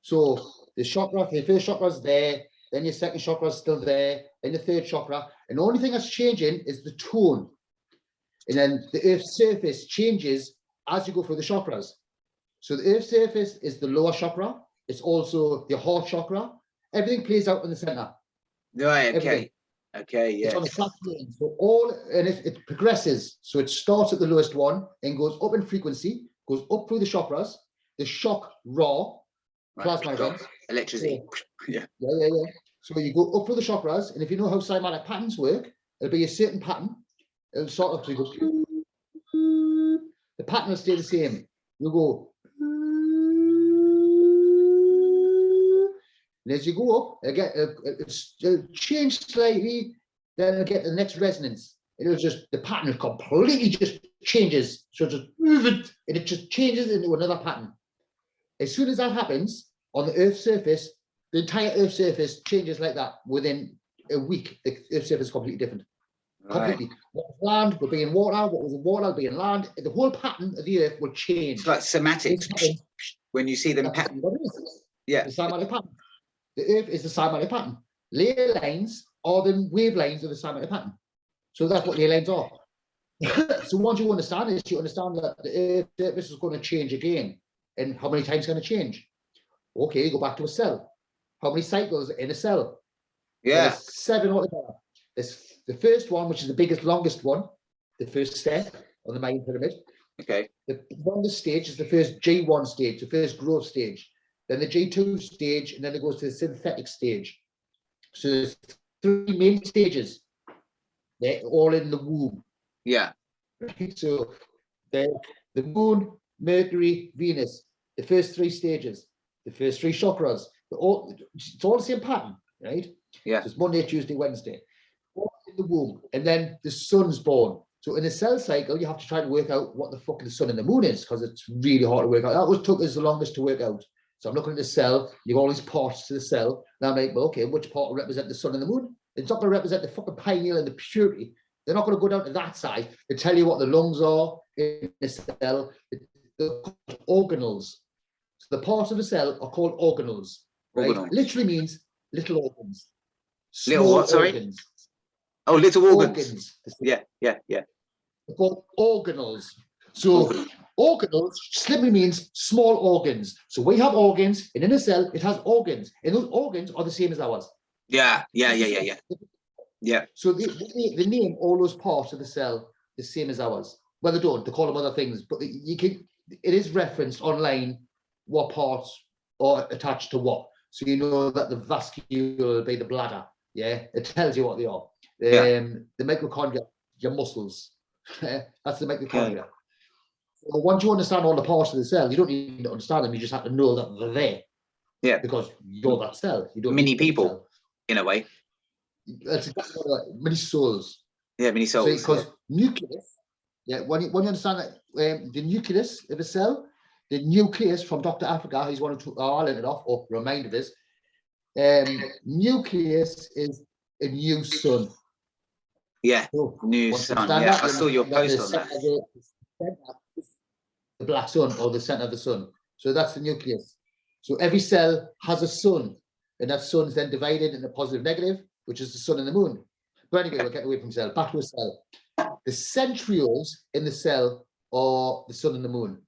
So the chakra, the first chakra is there, then your second chakra is still there, then the third chakra, and the only thing that's changing is the tone. And then the Earth's surface changes as you go through the chakras. So the Earth's surface is the lower chakra. It's also the heart chakra. Everything plays out in the center. Right. Okay. Everything. Okay. Yeah. It's on the flat plane. So it progresses. So it starts at the lowest one and goes up in frequency, goes up through the chakras, the shock raw, plasma events, electricity. Yeah. So you go up through the chakras, and if you know how cymatic patterns work, it'll be a certain pattern. It'll sort of go. The pattern will stay the same. You'll go. And as you go up, it'll change slightly, then it'll get the next resonance. It'll just, the pattern completely just changes. So just move it, and it just changes into another pattern. As soon as that happens on the Earth's surface, the entire Earth's surface changes like that. Within a week, the Earth's surface is completely different. Right. Completely. What was land will be in water, what was in water will be in land. The whole pattern of the Earth will change. It's like semantics. When you see them pattern. Yeah. The cymatic pattern. The Earth is the cymatic pattern. Ley lines are the wavelengths of the cymatic pattern. So that's what ley lines are. So once you understand this, you understand that the Earth's surface is going to change again. And how many times it's going to change? Okay, you go back to a cell. How many cycles in a cell? Yeah. There's 7 altogether. There's the first one, which is the biggest, longest one, the first step on the main pyramid. Okay. The longest stage is the first G1 stage, the first growth stage. Then the G2 stage, and then it goes to the synthetic stage. So there's 3 main stages. They're all in the womb. Yeah. Right? So the moon, Mercury, Venus, the first 3 stages, the first 3 chakras. It's all the same pattern, right? Yeah. So it's Monday, Tuesday, Wednesday. All in the womb, and then the sun's born. So in a cell cycle, you have to try to work out what the fuck the sun and the moon is, because it's really hard to work out. That took us the longest to work out. So I'm looking at the cell, you have all these parts to the cell. Now I'm like, well, okay, which part will represent the sun and the moon? It's not going to represent the fucking pineal and the purity. They're not going to go down to that side. They tell you what the lungs are in the cell. They're called organelles. So the parts of the cell are called organelles. Right? Organelles. Literally means little organs. Little what, sorry? Organs. Oh, little organs. Yeah. They're called organelles. So organelles simply means small organs. So we have organs, and in a cell, it has organs. And those organs are the same as ours. Yeah. So they name all those parts of the cell the same as ours. Well, they don't. They call them other things, but it is referenced online what parts are attached to what. So you know that the vascular will be the bladder. Yeah, it tells you what they are. The mitochondria, your muscles. That's the mitochondria. So once you understand all the parts of the cell, you don't need to understand them. You just have to know that they're there. Yeah. Because you're that cell. You don't mini people, in a way. That's exactly right. Many souls. Yeah, many souls. Because nucleus. Yeah, when you understand that the nucleus of a cell, the nucleus from Dr. Africa, he's one of two. I'll end it off or remind this. Nucleus is a new sun. Yeah, so new sun. Yeah, I saw your post on that. The black sun or the center of the sun. So that's the nucleus. So every cell has a sun, and that sun is then divided into positive, negative, which is the sun and the moon. But anyway, we'll get away from cell. Back to a cell. The centrioles in the cell are the sun and the moon.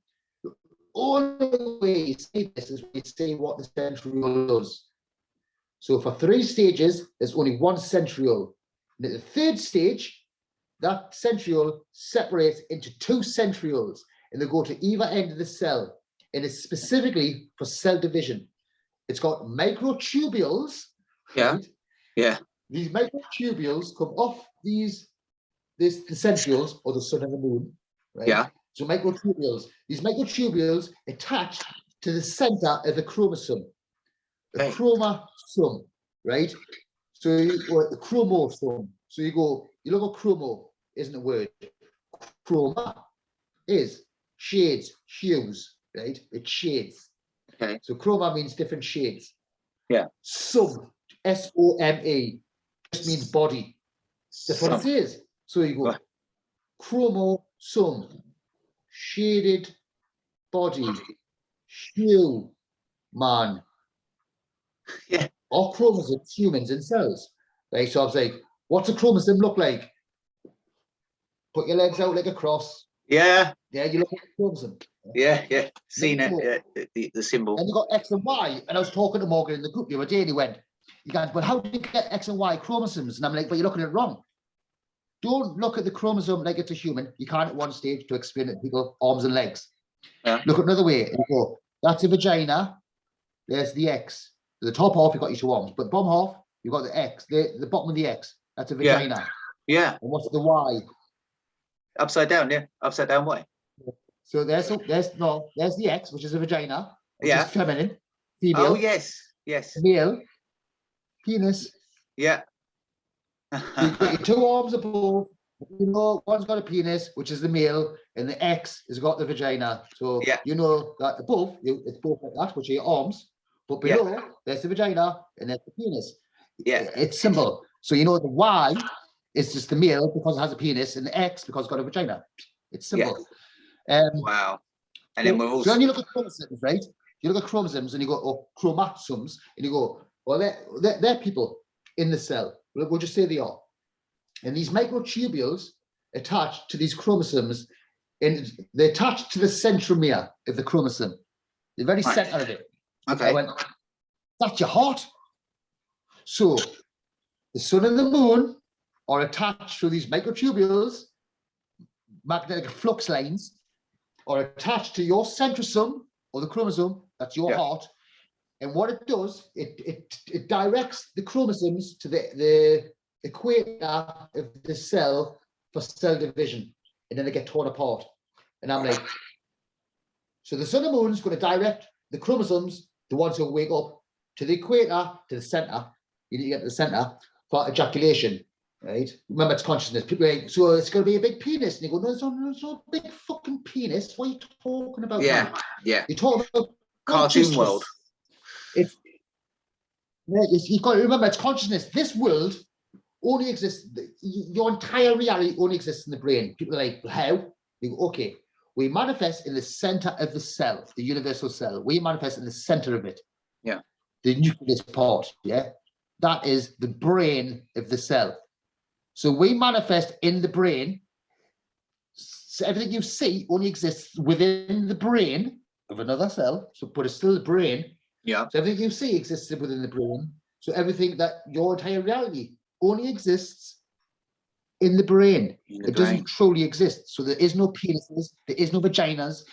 The only way you see this is when you see what the centriole does. So for 3 stages, there's only 1 centriole. And at the 3rd stage, that centriole separates into 2 centrioles, and they go to either end of the cell. And it's specifically for cell division. It's got microtubules. Yeah. Right? Yeah. These microtubules come off the centrioles, or the sun and the moon. Right? Yeah. So microtubules. These microtubules attach to the center of the chromosome. The chromosome, right? So the chromosome. So you look at chromo, isn't a word. Chroma is shades, hues, right? It's shades. Okay. So chroma means different shades. Yeah. Some, S-O-M-E, just means body. That's what it is. So you go chromosome, shaded body, hue, man. Yeah. All chromosomes, humans and cells. Right. So I was like, what's a chromosome look like? Put your legs out like a cross. Yeah. Yeah, you look at the chromosome. Yeah. Seen it. Yeah, the symbol. And you got X and Y. And I was talking to Morgan in the group the other day, and he went, you guys, but how do you get X and Y chromosomes? And I'm like, but you're looking at it wrong. Don't look at the chromosome like it's a human. You can't at one stage to explain it to people, arms and legs. Yeah. Look at another way. And you go, that's a vagina. There's the X. The top half, you've got your 2 arms. But bottom half, you've got the X. The bottom of the X. That's a vagina. Yeah. And what's the Y? Upside down, yeah. Upside down Y. So there's the X, which is a vagina, which is feminine, female. Oh, yes. Male, penis. Yeah. So you've got your two arms above. You know, one's got a penis, which is the male, and the X has got the vagina. So Yeah. you know that above, it's both like that, which are your arms, but below, there's the vagina and there's the penis. Yeah. It's simple. So you know the Y is just the male because it has a penis, and the X because it's got a vagina. It's simple. Wow. And then we're all. So when you look at chromosomes, right? You look at chromosomes and you go, or chromosomes, and you go, well, they're people in the cell. We'll just say they are. And these microtubules attach to these chromosomes, and they attach to the centromere of the chromosome, the very center of it. Okay. I went, that's your heart. So the sun and the moon are attached to these microtubules, magnetic flux lines, are attached to your centrosome or the chromosome, that's your heart. And what it does, it directs the chromosomes to the equator of the cell for cell division, and then they get torn apart. And I'm like, so the sun and moon is going to direct the chromosomes, the ones who wake up, to the equator, to the center. You need to get to the center for ejaculation, right? Remember, it's consciousness. People are like, so it's going to be a big penis. And you go, no, there's no big fucking penis. What are you talking about? Yeah, now? You're talking about cartoon world. You've got to remember, it's consciousness. This world only exists, your entire reality only exists in the brain. People are like, how? You go, okay, we manifest in the center of the cell, the universal cell. We manifest in the center of it. Yeah. The nucleus part, yeah? That is the brain of the cell. So we manifest in the brain. So everything you see only exists within the brain of another cell, so but it's still the brain. Yeah. So everything you see exists within the brain. So everything that your entire reality only exists in the brain. It doesn't truly exist. So there is no penises, there is no vaginas.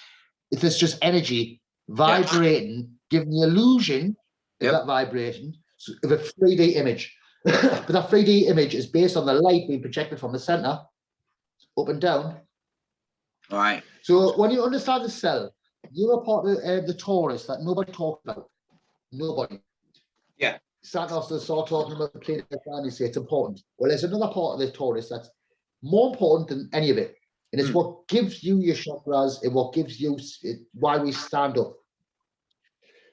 There's just energy vibrating, giving the illusion of that vibration of a 3D image. But that 3D image is based on the light being projected from the center up and down. All right. So when you understand the cell, you're a part of the torus that nobody talks about. Nobody. Yeah. Santos will start talking about the plate of and say it's important. Well, there's another part of the torus that's more important than any of it. And it's what gives you your chakras and what gives you why we stand up.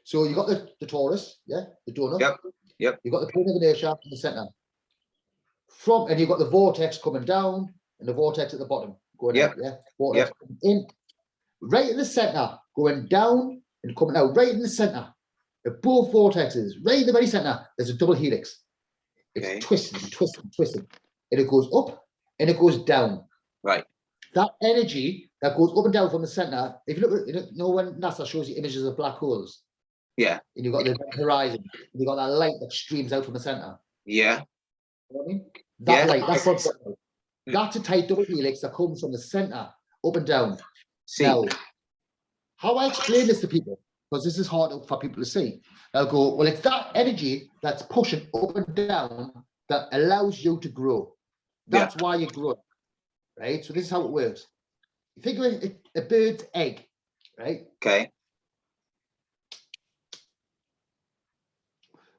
So you got the torus, the donut. Yep. You've got the plane of inertia in the center. And you've got the vortex coming down and the vortex at the bottom. Going out, vortex coming in. Right in the center, going down and coming out, right in the center. Of both vortexes, right in the very center, there's a double helix. It's twisting. And it goes up and it goes down. Right. That energy that goes up and down from the center, if you look at, you know, when NASA shows you images of black holes, and you've got the horizon, you've got that light that streams out from the center. Yeah. You know what I mean? That light, that's a tight double helix that comes from the center up and down. Now, how I explain this to people, because this is hard for people to see, they'll go, well, it's that energy that's pushing up and down that allows you to grow. That's why you grow, right? So this is how it works. You think of a bird's egg, right? Okay.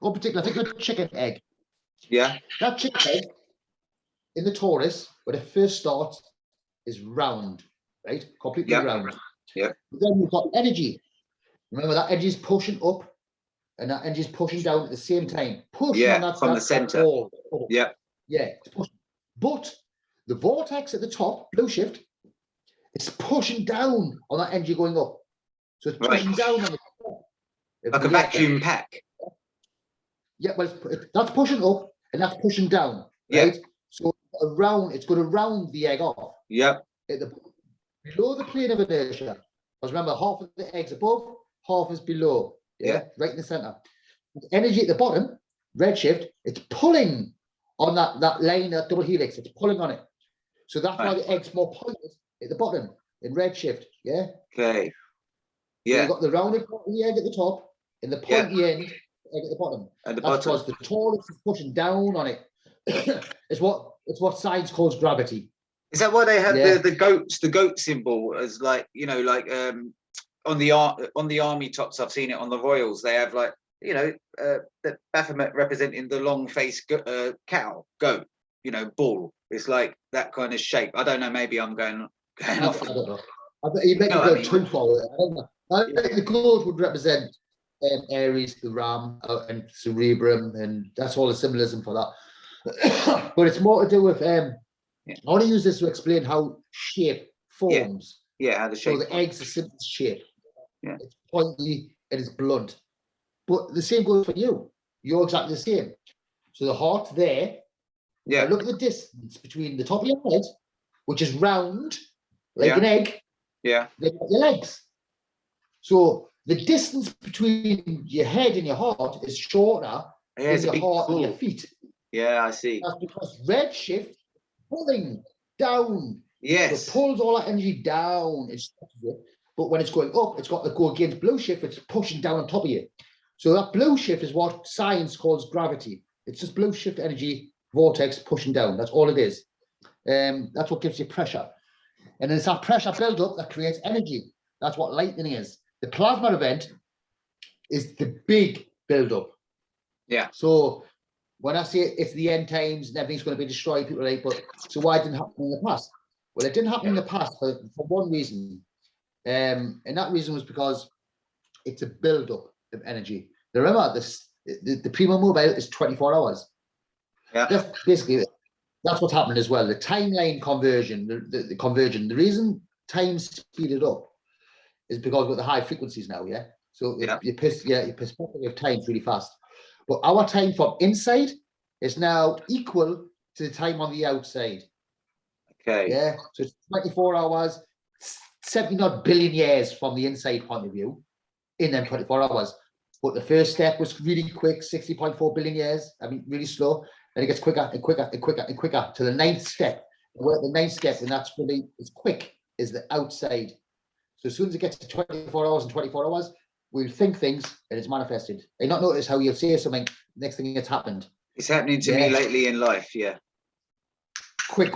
In particular, think of a chicken egg. Yeah. That chicken egg in the torus, when it first starts, is round, right? Completely round. Yeah. But then you've got energy. Remember that energy is pushing up and that energy is pushing down at the same time. Pushing on that from the center. Yeah, it's pushing. But the vortex at the top, blue shift, it's pushing down on that energy going up. So it's pushing down on the top. Like a vacuum pack. Yeah, well, that's pushing up and that's pushing down, right? So it's going to round the egg off. Yep. Below the plane of inertia. Because remember, half of the egg's above, half is below. Right in the center. The energy at the bottom, redshift, it's pulling on that line, that double helix. It's pulling on it. So that's why the egg's more pointed at the bottom in redshift. Yeah. Okay. So you've got the rounded part of the egg at the top and the pointy end egg at the bottom. At the That's bottom. because the torus is pushing down on it. It's what science calls gravity. Is that why they have the goat symbol as like, you know, like on the army tops? I've seen it on the Royals. They have like you know, the Baphomet representing the long-faced cow, goat, you know, bull. It's like that kind of shape. I don't know. Maybe I'm going off. I don't know. You make No, go I mean, too far with it. I don't know. I think the goat would represent Aries, the ram, and cerebrum, and that's all the symbolism for that. But it's more to do with. I want to use this to explain how shape forms. Yeah, how the shape. So the egg's a simple shape. Yeah. It's pointy and it's blunt. But the same goes for you. You're exactly the same. So the heart there. Yeah. Look at the distance between the top of your head, which is round, like an egg. Yeah. Then your legs. So the distance between your head and your heart is shorter than your heart and your feet. Yeah, I see. That's because redshift pulling down. Yes. So it pulls all that energy down. But when it's going up, it's got to go against blue shift. It's pushing down on top of you. So that blue shift is what science calls gravity. It's just blue shift energy vortex pushing down. That's all it is. That's what gives you pressure. And it's that pressure buildup that creates energy. That's what lightning is. The plasma event is the big buildup. Yeah. So when I say it's the end times and everything's going to be destroyed, people are like, but so why didn't it happen in the past? Well, it didn't happen in the past for one reason. And that reason was because it's a buildup of energy. Now remember, the primo mobile is 24 hours. Yeah. That's basically it. That's what's happening as well. The timeline conversion, the conversion. The reason time speeded up is because with the high frequencies now, yeah. So your perspective of time is really fast. But our time from inside is now equal to the time on the outside. Okay. Yeah. So it's 24 hours, 70 billion years from the inside point of view, in them 24 hours. But the first step was really quick, 60.4 billion years. I mean, really slow. And it gets quicker and quicker and quicker and quicker to the ninth step. The ninth step, and that's really it's quick, is the outside. So as soon as it gets to 24 hours and 24 hours, we'll think things and it's manifested. And not notice how you'll say something, next thing it's happened. It's happening to me lately in life, yeah. Quick.